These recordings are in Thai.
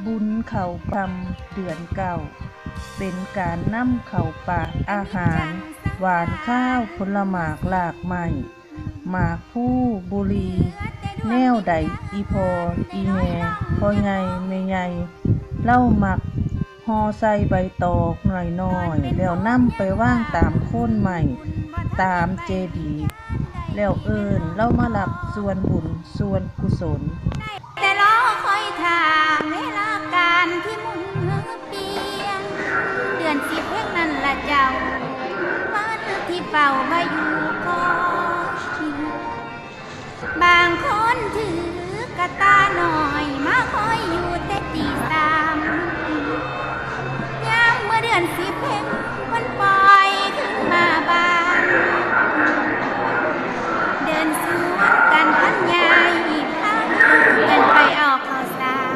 บุญเข้าพำเดือนเก้าเป็นการนำเข้าปากอาหารหวานข้าวผลหมากหลากไม้หมากผู้บุรีแนวใดอีพออีแม่พ่อใหญ่แม่ใหญ่เล่ามักห่อใส่ใบตอกน้อยๆแล้วนำไปวางตามโคนไม้ตามเจดีย์แล้วเอิ้นเล่ามารับส่วนบุญส่วนกุศลแต่รอคอยถามเวลาการที่มุนเปียงเดือนสิบเพลงนั้นละเจ้ามันที่เป่าไว้อยู่ก่อนบางคนถือกระตาหน่อยมาคอยอยู่แต่ตีสามยามเมื่อเดือนสิบเพลงมันปล่อยขึ้นมาบานเดินสวนกันพันใหญ่เดินไปออกข้าวสาร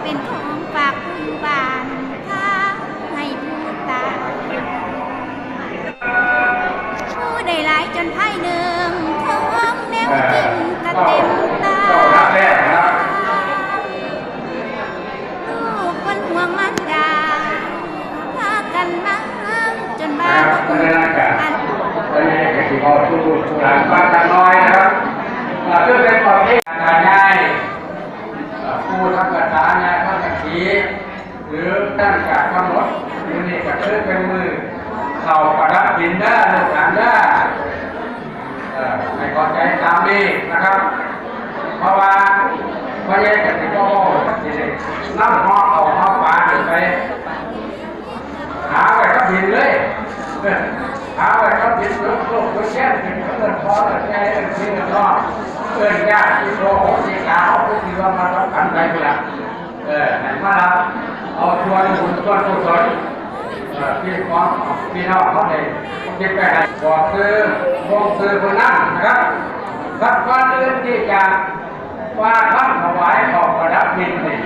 เป็นของฝากผู้อยู่บ้านถ้าให้ผู้ตายผู้ได้หลายจนไพ่หนึ่งท้องแนวกินกระเต็มตาลูกคนห่วงมันดาพากันนั่งจนบ้านอันนี้ก็คือเอาทุกๆหลังบ้านกันน้อยนะครับเพื่อเป็นประเภทการง่ายผู้ทำกระถางเนี่ยทำกระถีหรือตั้งการกำหนดนี่ก็คือเป็นมือเข่าประดับดินได้ลูกหลานได้ให้เข้าใจตามนี้นะครับเพราะว่าพระเยซูกับที่พ่อนั่งห้องเอาห้องปานไปหาไปกับดินเลยหาไปกับดินลุกลุกแช่ถึงเกิดพอเลยใจเกิดที่เกิดรอดเกิดยากที่โตที่ขาวที่ว่ามาต้องกันไปละไหนมาละเอาชวนบุญชวนกุศลพี่น้องเขาเลยคิดไปไหนบอกคือวงคือคนนั้นนะครับสักวันอื่นที่จะว่าท่านถวายของประดับดินนี่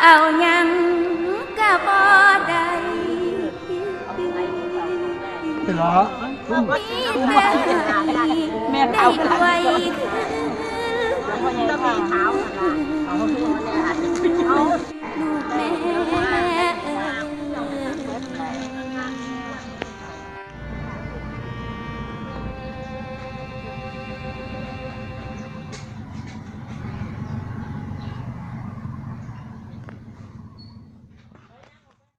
เอายังกะบ่ได้เหรอแม่เอาไว้พ่อใหญ่ขาว